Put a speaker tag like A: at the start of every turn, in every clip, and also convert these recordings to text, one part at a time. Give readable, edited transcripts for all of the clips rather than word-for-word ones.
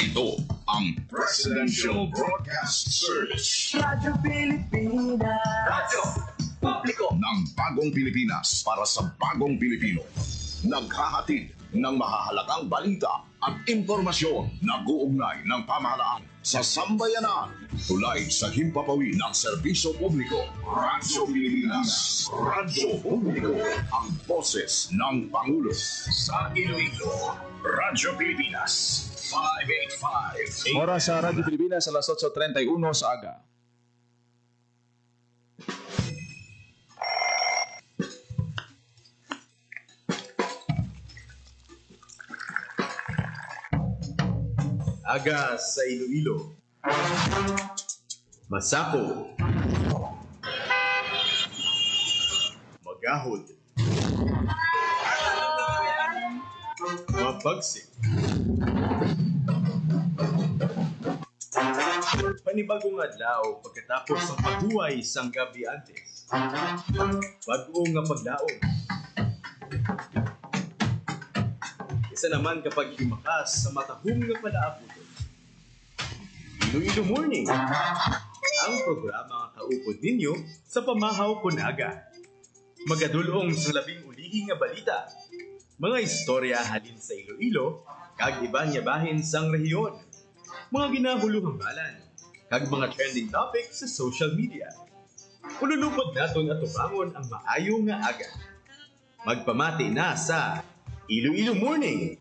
A: Ito ang Presidential Broadcast Service.
B: Radyo Pilipinas.
A: Radyo Publiko ng Bagong Pilipinas para sa Bagong Pilipino. Naghahatid ng mahahalagang balita at impormasyon na guugnay ng pamahalaan sa sambayanan. Tulay sa himpapawid ng serbisyo publiko. Radyo Pilipinas. Radyo Publiko. Ang boses ng Pangulo. Sa Iloilo, Radyo Pilipinas. 585.
C: Oras sa Radyo Pilipinas, alas 8:31 sa aga.
D: Aga sa Iloilo. Masako. Magahod. Mabagsik. Panibagong adlaw pagkatapos ng paghuway sang gabi antes. Bagong nga paglaon. Isa naman kapag himakas sa matahong nga palaaputon. Iloilo Morning, ang programa kaupod ninyo sa pamahaw kunaga. Magadulong sa labing ulihi nga balita. Mga istorya halin sa Iloilo, kag iba niya bahin sang rehiyon. Mga ginahuluhang balan, kag mga trending topic sa social media. Ululupod naton at tubangon ang maayo nga aga. Magpamati na sa Iloilo Morning.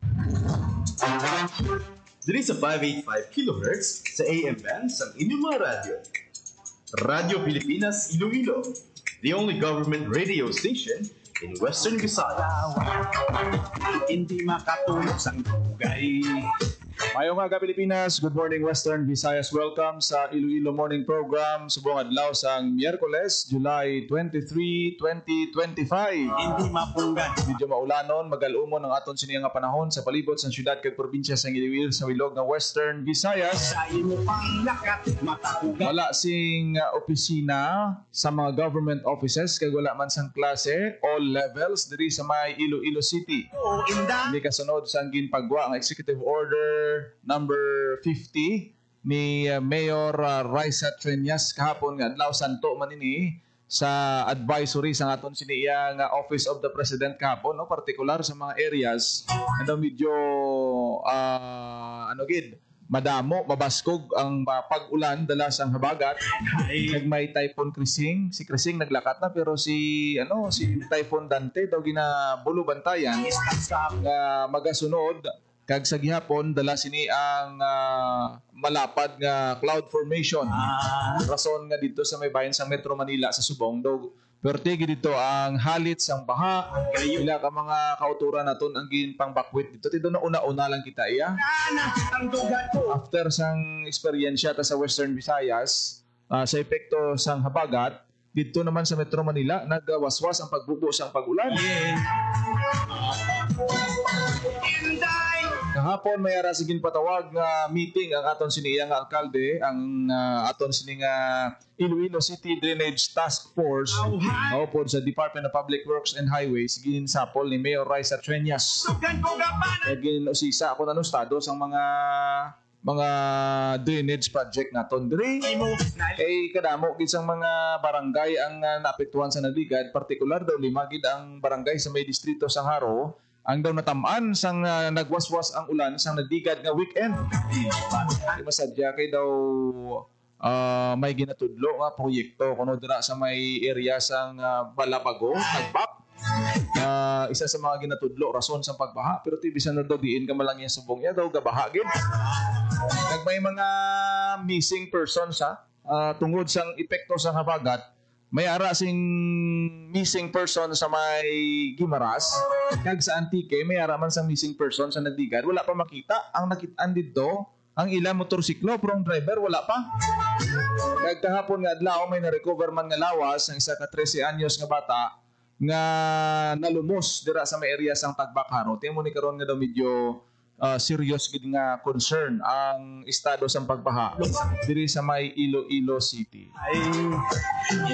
D: Diri sa 585 kHz sa AM band sa inyong mga radyo. Radyo Pilipinas Iloilo, the only government radio station in Western Visayas.
B: Hindi makatulog sang dugay.
C: Mayong aga Pilipinas, good morning Western Visayas. Welcome sa Iloilo Morning Program. Subong adlaw sang Miyerkules, July 23, 2025.
B: Hindi mapunggan.
C: Medyo maulanon, magalumon ang aton siniyang nga panahon sa palibot sa syudad kag probinsya sa Iloilo sa wilog ng Western Visayas.
B: Sa imo pang lakat, matakugan.
C: Wala sing opisina sa mga government offices kag wala man sang klase, all levels diri sa may Iloilo City.
B: O inda.
C: Hindi kasunod sa ginpagwa ang Executive Order number 50 ni Mayor Raisa Treñas kahapon nga adlaw santo man ini sa advisory sa aton siniyang Office of the President kahapon, no, particular sa mga areas na medyo madamo, mabaskog ang pag-ulan dala sang habagat. Nag may Typhoon Krising, si Krising naglakat na pero si Typhoon Dante daw ginabulo bantayan nga magasunod kag sa gihapon dala sini ang malapad nga cloud formation. Rason nga dito sa may bayan sa Metro Manila sa Subong daw pertigi dito ang halit sang baha. Ila ka mga kauturan naton ang ginpangbakwit dito. Tidto na una-una lang kita iya. After sang eksperyensya ta sa Western Visayas sa epekto sang habagat dito naman sa Metro Manila nagwaswas ang pagbubo sang pag-ulan. Kahapon may ara sigin patawag nga meeting ang aton siniyang alkalde, ang aton sining Iloilo City Drainage Task Force upod sa Department of Public Works and Highways sigin sapol ni Mayor Raisa Treñas. Gin usisa ako na estado sang mga drainage project naton diri. Kay kadamo gid sang mga barangay ang naapektuhan sa nagligad, partikular daw 5 gid ang barangay sa may distrito sang Haro ang daw natamaan sang nagwaswas ang ulan sang nagdigad nga weekend. Di masadya kay daw may ginatudlo nga proyekto kuno dira sa may area sang Balabago, Tagbak. Isa sa mga ginatudlo rason sa pagbaha pero bisan na daw diin ka malang iya subong ya daw gabaha gid. May mga missing persons tungod sang epekto sang habagat. May ara sing missing person sa may Gimaras kag sa Antique may ara man sang missing person sa nagdigad wala pa makita. Ang nakitaan dito ang ilang motorsiklo pero ang driver wala pa. Kag kahapon nga adlaw may na-recover man nga lawas ang isa ka 13 anyos nga bata nga nalumos dira sa may area sang Tagbak-Haro. Timo ni karon nga daw medyo serious gid nga concern ang estado sang pagbaha diri sa may Iloilo City.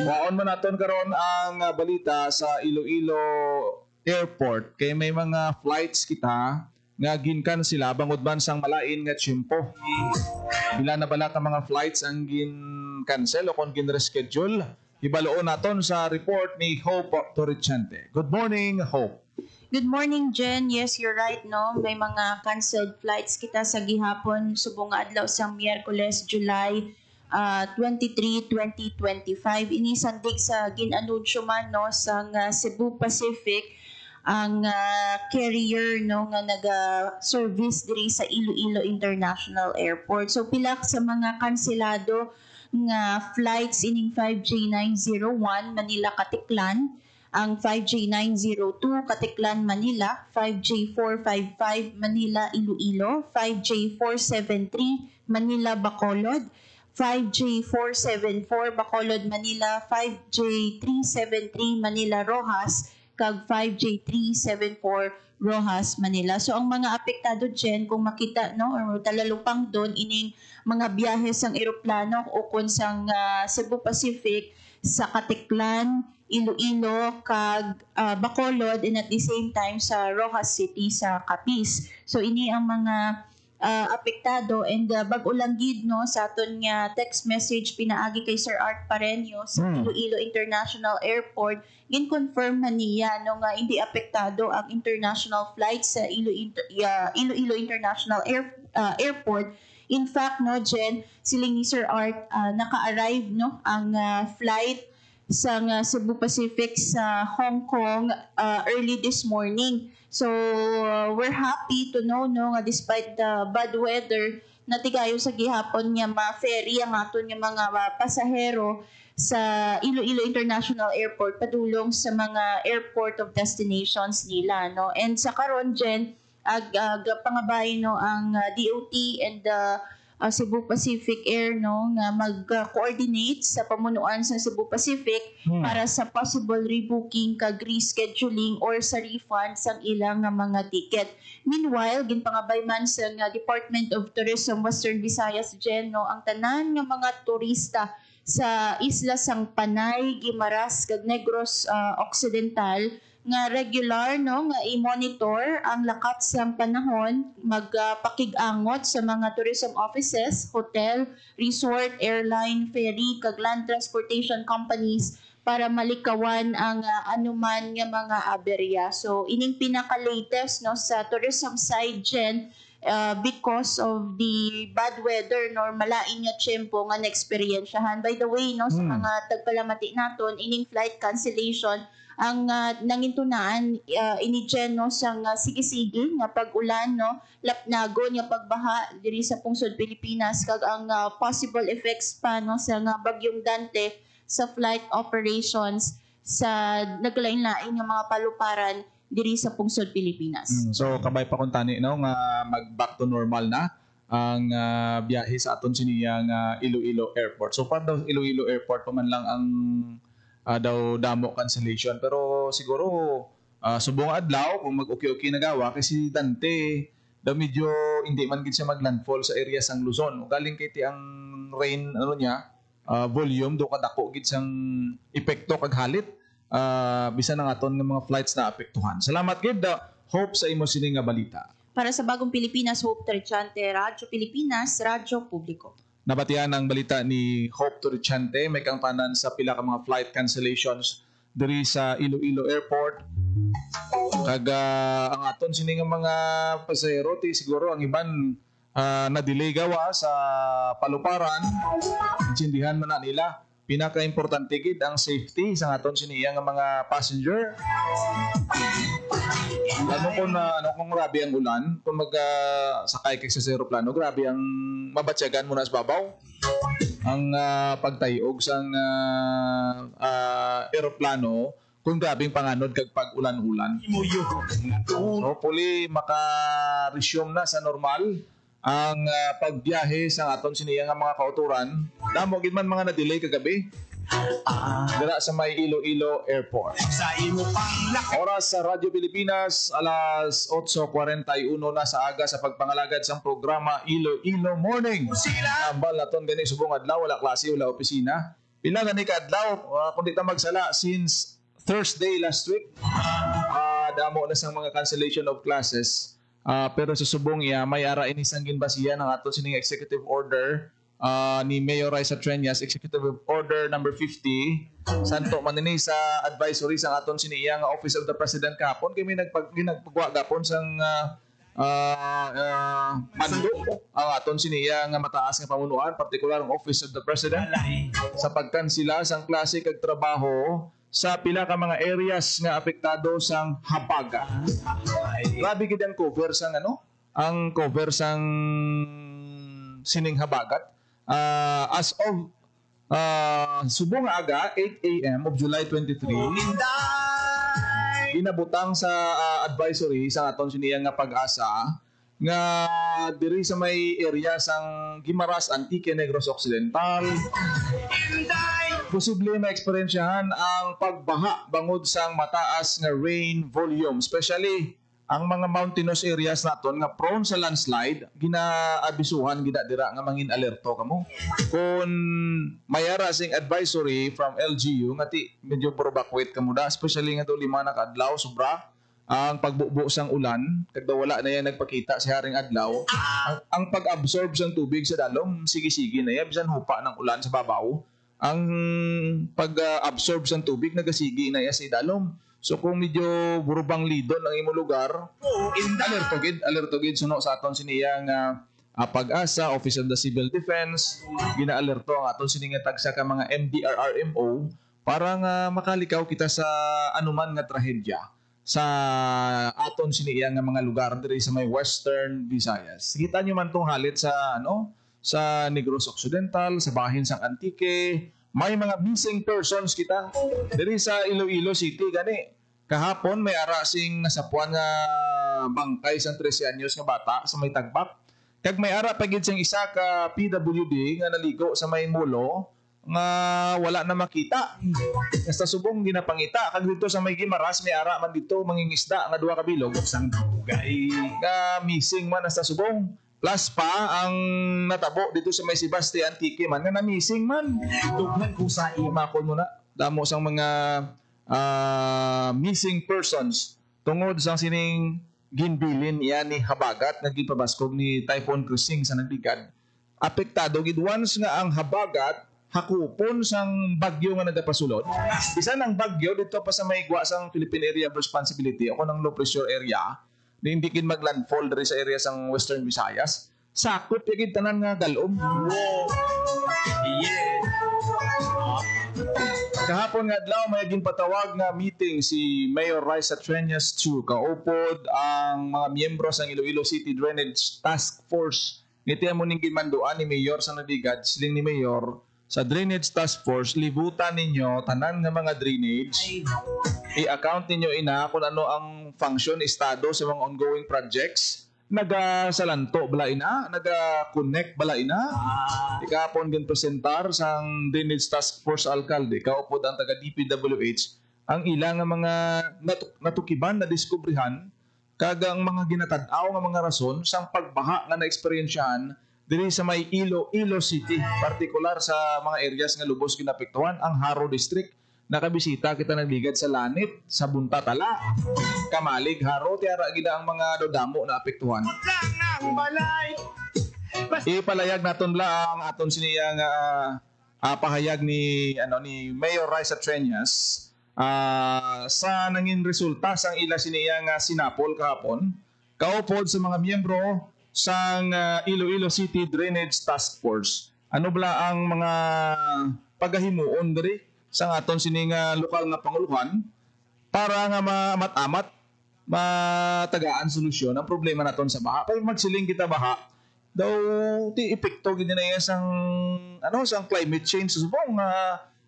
C: Waon man naton karon ang balita sa Iloilo Airport kay may mga flights kita nga ginkan sila bangod man sang malain nga tiyempo. Pila na bala ka mga flights ang gin-cancel o kung gin-reschedule? Ibaloon naton sa report ni Hope Torrichante. Good morning, Hope.
E: Good morning, Jen. Yes, you're right, no? May mga canceled flights kita sa gihapon subong nga adlaw sang Miyerkules, July 23, 2025. Inisandig sa ginanunsyo man no sang Cebu Pacific ang carrier no nga naga-service diri sa Iloilo International Airport. So pila sa mga kanselado nga flights ining 5J901 Manila Katiklan, ang 5J902 Katiklan Manila, 5J455 Manila Iloilo, 5J473 Manila Bacolod, 5J474 Bacolod Manila, 5J373 Manila Rojas, kag 5J374 Rojas Manila. So ang mga apektado dyan, kung makita no or talalupang doon ining mga biyahe sang eroplano o kung sang Cebu Pacific sa Katiklan, Iloilo, kag Bacolod, and at the same time sa Rojas City sa Capiz. So ini ang mga apektado, and bag-o lang gid no sa aton nga text message pinaagi kay Sir Art Pareño sa Iloilo International Airport, gin-confirm man niya no nga hindi apektado ang international flights sa Iloilo International Airport. In fact no Jen, siling ni Sir Art naka-arrive no ang flight sa Cebu Pacific sa Hong Kong early this morning. So we're happy to know no nga despite the bad weather natigayo sa gihapon nga ma-ferry ang aton nga mga pasahero sa Iloilo International Airport padulong sa mga airport of destinations nila no. And sa karon Jen pangabay no ang DOT and Cebu Pacific Air no nga mag-coordinate sa pamunuan sa Cebu Pacific para sa possible rebooking kag rescheduling or sa refund sang ilang nga mga ticket. Meanwhile, ginpangabay man sa Department of Tourism Western Visayas Jen no ang tanan nga mga turista sa isla sang Panay, Guimaras kag Negros Occidental nga regular no nga i-monitor ang lakat sa panahon, magpakig-angot sa mga tourism offices, hotel, resort, airline, ferry kag land transportation companies para malikawan ang anuman nga mga aberya. So ining pinaka-latest no sa tourism side Jen, because of the bad weather no malain nga tiyempo nga na-experiensyahan. By the way no sa mga tagpalamati naton ining flight cancellation ang nangintunaan ini Jen no sang sige-sige nga pag-ulan no lapnagon nga pagbaha diri sa pungsod Pilipinas kag ang possible effects pa no sa bagyong Dante sa flight operations sa naglain-lain nga mga paluparan diri sa pungsod Pilipinas.
C: So kabay pa kun tani no nga mag back to normal na ang biyahe sa aton siniya nga Iloilo Airport. So para daw Iloilo Airport pa man lang ang daw damo cancellation, pero siguro subong adlaw kung mag-okay-okay na gawa kasi Dante daw medyo hindi man gid siya maglandfall sa area sang Luzon. Galing kay ti ang rain niya volume do kadako gid sang epekto kag halit bisan ang aton nga mga flights na apektuhan. Salamat gid Hope sa imo sini nga balita.
E: Para sa Bagong Pilipinas, Hope Torrichante, Radyo Pilipinas, Radyo Publiko.
C: Nabatian ang balita ni Hope Torrichante, may kangtanan sa pila ka mga flight cancellations diri sa Iloilo Airport. Kag ang aton sini nga mga pasahero ti siguro ang iban na-delay gawa sa paluparan. Intindihan man na nila. Pinaka-importante gid ang safety sa aton siniya nga mga passenger. Kung grabe ang ulan, kung sakay kay sa aeroplano, grabe ang mabatyagan mo na sa babaw. Ang pagtayog sang aeroplano, kung grabing panganod kag pag-ulan-ulan. Hopefully, maka-resume na sa normal ang pagbiyahe sa aton siniya nga mga kauturan. Damo gid man mga na-delay kagabi. Dira sa may Iloilo Airport.
B: Sa imo pang
C: Oras sa Radyo Pilipinas, alas 8:41 na sa aga sa pagpangalagad sang programa Iloilo Morning. Ambal naton gani subong adlaw, wala klase, wala opisina. Pila gani ka adlaw, kung di ta magsala since Thursday last week. Damo na sang mga cancellation of classes pero sa subong iya may ara inisang ginbasihan ang aton sining executive order ni Mayor Raisa Treñas, executive order number 50 santo manini sa advisory sa aton siniya nga Office of the President kahapon kay may nagpagwa gapon sang mando ang aton siniya nga mataas nga pamunuan, partikular ang Office of the President sa pagkansila sang klase kag trabaho sa pila ka mga areas nga apektado sang habagat. Grabe gid ang cover sang ang cover sang sining habagat. As of subong aga 8 a.m. of July 23, inabutang sa advisory sa aton siniya nga pag-asa nga diri sa may area sang Guimaras, Antique, Negros Occidental posible ma-eksperyensyahan ang pagbaha bangod sang mataas nga rain volume, especially ang mga mountainous areas naton nga prone sa landslide. Ginaabisuhan gida dira nga mangin alerto kamo kung mayara sing advisory from LGU nga ti medyo evacuate kamo da, especially nga do 5 na kadlaw sobra ang pagbubo sang ulan kag daw wala na yan nagpakita si haring adlaw. Ang pag-absorb sang tubig sa dalom sige-sige na yan bisan hupa ng ulan sa babaw. Ang pag-absorb sang tubig nagasigi na yan sa dalom. So kung medyo burubang lidon ang imong lugar, alerto gid suno sa aton siniyang pag-asa, Office of the Civil Defense, gina-alerto ang aton sininga tagsa ka mga MDRRMO para nga makalikaw kita sa anuman nga trahedya sa aton siniya nga mga lugar diri sa may Western Visayas. Kita nyo man tong halit sa sa Negros Occidental, sa bahin sang Antique, may mga missing persons kita diri sa Iloilo City gani. Kahapon may arasing nasapuan nga bangkay sang 13 anyos nga bata sa may Tagbak. Kag may ara pa gid siyang isa ka PWD nga naligo sa may mulo nga wala na makita. Nasta subong ginapangita kag dito sa may Guimaras may ara man dito mangingisda nga 2 ka bilog sang dugay nga missing man nasta subong. Plus pa ang natabo dito sa may Sebastian Antique man nga na missing man. Dughan ko sa imakon mo na damo sang mga missing persons tungod sa sining ginbilin iyan ni habagat nga gipabaskog ni Typhoon Cruising sa nagligad. Apektado gid once nga ang habagat hakupon sang bagyo nga nagapasulod. Bisan ang bagyo dito pa sa may gwa sang Philippine Area of Responsibility o ng low pressure area na hindi kin maglandfall diri sa area sang Western Visayas. Sakop gid tanan nga galom. Wow. Yeah. Kahapon nga adlaw may ginpatawag nga meeting si Mayor Raisa Treñas II. Kaupod ang mga miyembro sa Iloilo City Drainage Task Force. Ngitiya mo ning ginmanduan ni Mayor sa Nadigad, siling ni Mayor sa Drainage Task Force, libutan ninyo tanan nga mga drainage. I-account ninyo ina kung ano ang function, estado sa mga ongoing projects. Nagasalanto bala ina, naga-connect bala ina. Ikapon gan presentar sang Drainage Task Force alkalde, kaupod ang taga DPWH ang ilang nga mga natukiban na diskubrihan kagang mga ginatad-aw nga mga rason sang pagbaha nga naeksperyensyahan diri sa may Iloilo City, partikular sa mga areas nga lubos ginapektuhan ang Haro District. Nakabisita kita nagligad sa Lanit, sa Buntatala, Kamalig, Haro, tiara gida ang mga dodamo na apektuhan. Ipalayag naton lang aton siniya nga pahayag ni Mayor Raisa Treñas sa nangin resulta sang ila siniya nga sinapol kahapon kaupod sa mga miyembro sang Iloilo City Drainage Task Force. Ano bala ang mga pagahimuon diri sa aton sining lokal nga panguluhan para nga matamat matagaan solusyon ang problema naton sa baha. Pag magsiling kita baha, daw ti epekto gid na iya sang sang climate change sa subong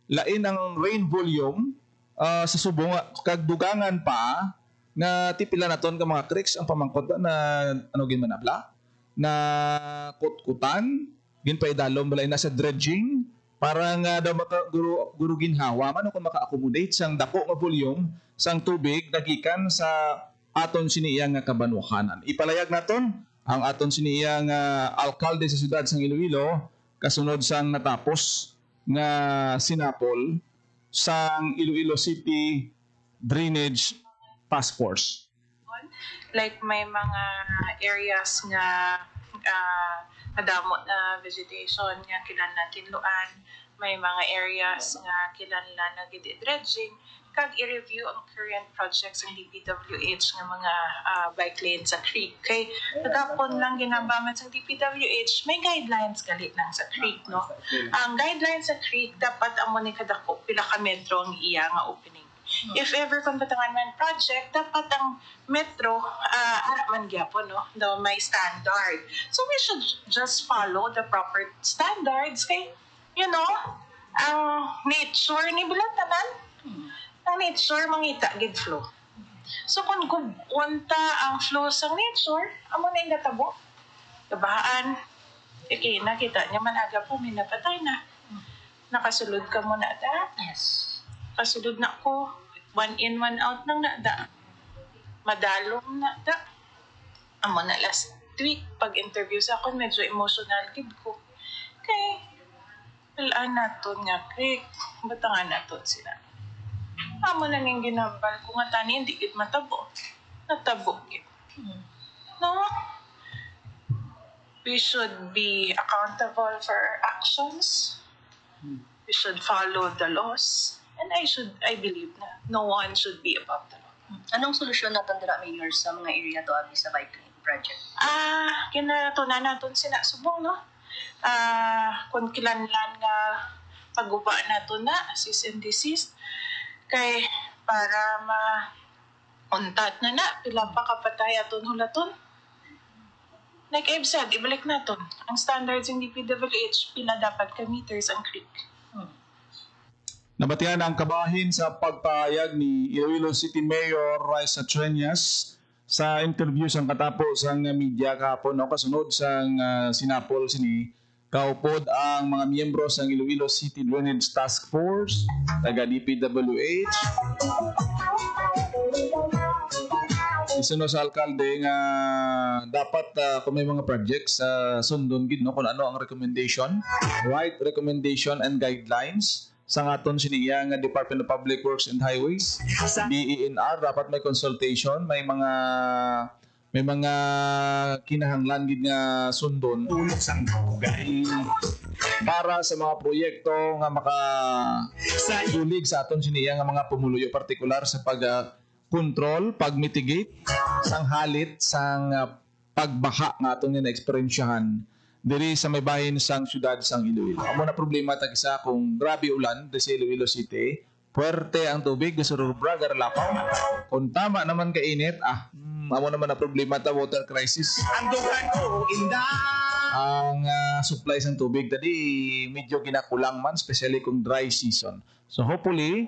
C: lain ang rain volume sa subong kag dugangan pa nga ti pila naton ka mga creeks ang pamangkot na gin manabla na kutkutan gin pa idalom balay na sa dredging para nga daw guru ginhawa man kung maka-accommodate sang dako nga volume sang tubig nagikan sa aton siniya nga kabanwahanan. Ipalayag naton ang aton siniya nga alkalde sa siyudad sang Iloilo kasunod sang natapos nga sinapol sang Iloilo City Drainage Task Force.
F: Like may mga areas nga nadamo na vegetation nga kinahanglan tinluan, may mga areas nga kinahanglan na gidi-dredging, kag i-review ang current projects ng DPWH nga mga bike lane sa creek. Kay nagapon lang ginabaman sa DPWH, may guidelines gali lang sa creek, no? Ang guidelines sa creek, dapat amo ni kadako pila ka metro ang iya nga opening. If ever kung batangan man project, dapat ang metro, ara man gyapon, no? Daw may standard. So we should just follow the proper standards. Kay, you know, ang nature ni Bilantanan, ang nature mangita gid flow. So kung kunta ang flow sa nature, amo na yung natabo. Kabaan, okay, nakita niya man aga po, may napatay na. Nakasulod ka mo na da.
E: Yes.
F: Kasulod na ko, 1 in, 1 out nang nada. Madalong nada. Amo na last week, pag-interview sa akon, medyo emotional kid ko. Kay, walaan nato nga, kay, batangan nato sila. Amo na ning ginambal ko nga tani, hindi gid matabo. Natabo gid. No? We should be accountable for our actions. We should follow the laws. And I believe na no one should be above the law.
G: Anong solusyon natin dira, Mayor, sa mga area to abi sa bike lane project?
F: Kinatunan natin sinasubong, no? Kung kilanlan nga paguba nato na, cease and desist, kay para ma-untat na, pila pa kapatay aton hulaton. Like I've said, ibalik naton. Ang standards ng DPWH, pila dapat ka meters ang creek.
C: Nabatihan ang kabahin sa pagpahayag ni Iloilo City Mayor Raisa Treñas sa interview sang katapos ang media kahapon, no? Kasunod sang sinapol sini kaupod ang mga miyembro sang Iloilo City Drainage Task Force, taga DPWH. Isuno sa alkalde nga dapat kung may mga projects sundon gid, no, kung ano ang recommendation, right recommendation and guidelines sa aton siniya nga Department of Public Works and Highways, DENR. Dapat may consultation, may mga kinahanglan gid nga sundon
B: Tulog sang dugay.
C: para sa mga proyekto nga makatulig sa aton siniya nga mga pumuluyo, partikular sa pag-control, pag-mitigate sang halit sang pagbaha nga atong na-experiensyahan diri sa may bahin sang syudad sang Iloilo. Amo na problema tag-isa kung grabe ulan sa Iloilo City, puwerte ang tubig sa Rubra, Garlapaw. Kung tama naman ka init, amo naman na problema ta water crisis.
B: Ang dugan ko, inda.
C: Ang supply sang tubig tadi medyo ginakulang man, especially kung dry season. So hopefully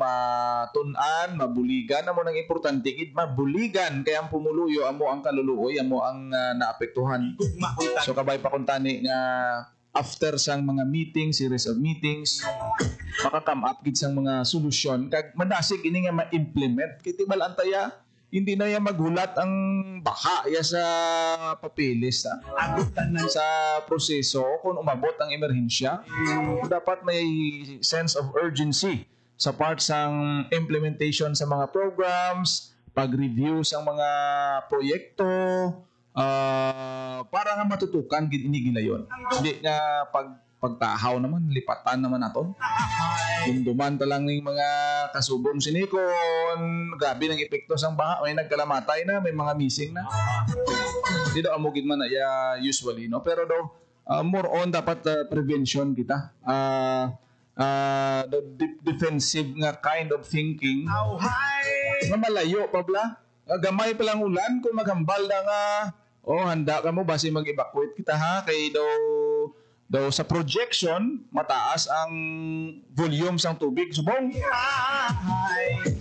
C: matun-an, mabuligan amo nang importante gid, mabuligan kay ang pumuluyo amo ang kaluluoy, amo ang naapektuhan. So kabay pa kun tani nga after sang mga meetings, series of meetings, maka-come up gid sang mga solusyon kag madasig ini nga ma-implement. Kay tibal antaya hindi na yan maghulat ang baka ya sa papeles sa proseso kung umabot ang emerhensya. Dapat may sense of urgency sa part sang implementation sa mga programs, pag-review sa mga proyekto, para nga matutukan gid ini gilayon. Hindi nga pagtahaw naman, lipatan naman nato. Dumduman ta lang ng mga kasubong sinikon, grabe ng epekto sang baha, may nagkalamatay na, may mga missing na. Hindi daw amugid man na usually, no? Pero daw more on dapat prevention kita. The defensive nga kind of thinking na malayo pa bla. Gamay pa lang ulan kung maghambal na nga handa ka mo base mag-evacuate kita ha, kay daw sa projection mataas ang volume sang tubig subong.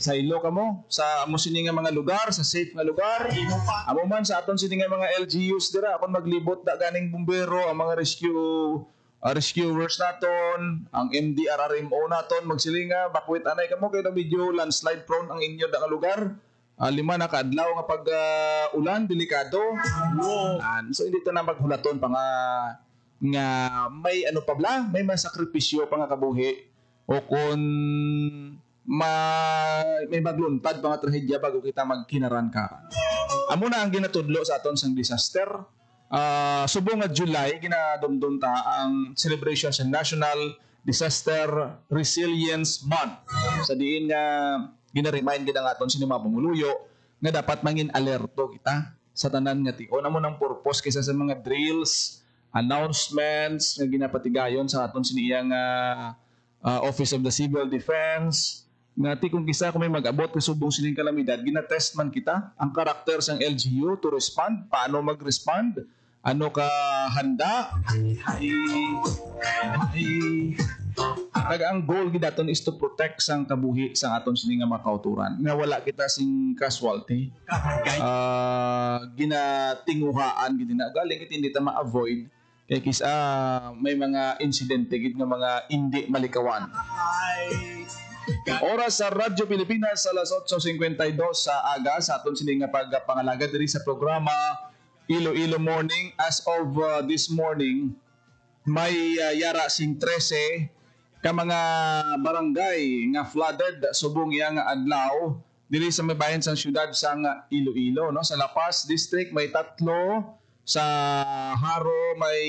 C: Sa ilo ka mo sa amo sini nga mga lugar, sa safe nga lugar. Amo man sa aton sini nga mga LGUs dira kon maglibot da ganing bumbero, ang mga rescuers naton, ang MDRRMO naton magsilinga bakwit anay kamo kay medyo landslide prone ang inyo da nga lugar. 5 na kaadlaw nga pag ulan delikado. So hindi to na maghulaton pa nga may ano pa bla, may masakripisyo pa nga kabuhi o kung may magluntad mga trahedya bago kita magkinaran-karan. Amo na ang ginatudlo sa aton sang disaster. Subong nga July ginadumdum ta ang celebration sa National Disaster Resilience Month. Sa diin nga gina-remind gid ang aton sini mga pumuluyo nga dapat mangin alerto kita sa tanan nga tion. Amo nang purpose kaysa sa mga drills, announcements nga ginapatigayon sa aton siniyang Office of the Civil Defense. Ngati kung kisa kung may mag-abot kay subong sining kalamidad, ginatest man kita ang karakter sang LGU to respond, paano mag-respond, ano ka handa. Ang goal gidaton is to protect sang kabuhi sang aton sining nga mga kauturan. Nga wala kita sing casualty. Ginatinguhaan gid na galing kit hindi ta ma-avoid kay kisa may mga insidente gid nga mga hindi malikawan. Oras sa Radyo Pilipinas alas 8:52 sa aga sa aton sining nga pagpangalaga diri sa programa Iloilo Morning. As of this morning, may yara sing 13 ka mga barangay nga flooded subong iya nga adlaw diri sa may bayan sang syudad sang Iloilo, no? Sa La Paz District may 3, sa Haro may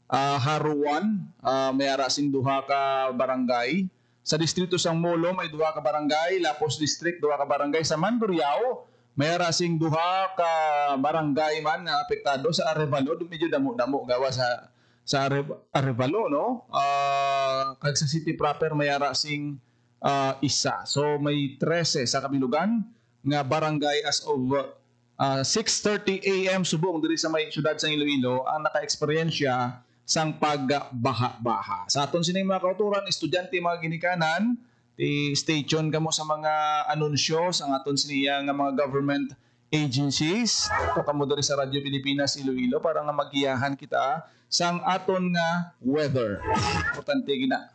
C: Haro 1, may yara sing 2 ka barangay. Sa distrito sang Molo may 2 ka barangay, Lapos District 2 ka barangay. Sa Mandurriao may rasing 2 ka barangay man na apektado. Sa Arevalo medyo damo-damo gawa sa Arevalo, no? Kag sa city proper may rasing 1. So may 13 sa kabilugan nga barangay as of 6:30 AM subong diri sa may syudad sang Iloilo ang naka-eksperyensya sang pagbaha-baha. Sa aton sining mga kauturan, estudyante mga ginikanan, stay tuned kamo sa mga anunsyo sa aton siniya nga mga government agencies. O kamo diri sa Radyo Pilipinas Iloilo para nga magiyahan kita sang aton nga weather. Importante gina.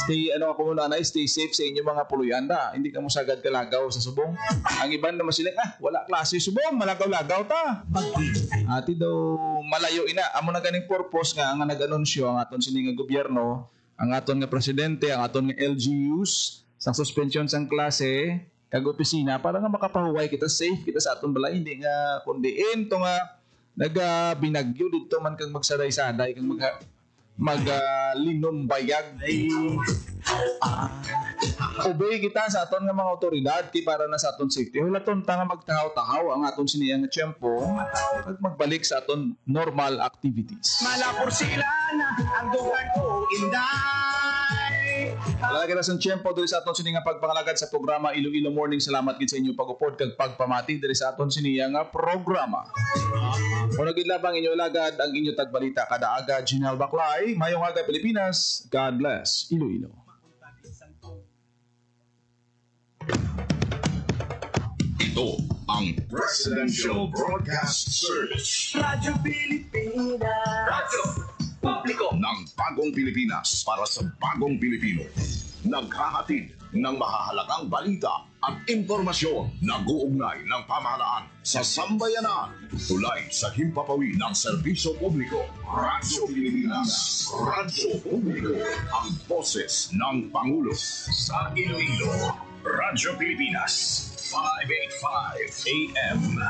C: Stay safe sa inyong mga puluyanda. Hindi ka mo sagad kalagaw sa subong. Ang iban naman sila, wala klase subong, malagaw-lagaw ta. Ati daw malayo ina. Amo na ganing purpose nga ang nag-anunsyo ang aton sining nga gobyerno, ang aton nga presidente, ang aton nga LGUs, sang suspension sang klase, kag opisina para nga makapahuway kita safe kita sa aton balay, hindi nga kundiin to nga binagyo dito man kang magsaday-saday kang maglinombayag. Obey kita sa aton nga mga otoridad ti para na sa aton safety. Hulaton ta nga magtahaw-tahaw ang aton siniyang tiyempo at magbalik sa aton normal activities.
B: Malapor sila na ang dugan ko inday.
C: Lalagay na sa tiyempo diri sa aton sininga pagpangalagad sa programa Iloilo Morning. Salamat gid sa inyo pag-upod kag pagpamati diri sa aton siniya nga programa. Kung nagilabang inyo lagad ang inyo tagbalita kada aga, Ginal Baclay, mayong aga Pilipinas, God bless Iloilo.
A: Ito ang Presidential Broadcast Service.
B: Radyo Pilipinas.
A: Radyo Publiko ng Bagong Pilipinas para sa Bagong Pilipino. Naghahatid ng mahahalagang balita at impormasyon na guugnay ng pamahalaan sa sambayanan. Tulay sa himpapawid ng serbisyo publiko. Radyo Pilipinas. Radyo Publiko. Ang boses ng Pangulo sa Iloilo. Radyo Pilipinas. 585 AM.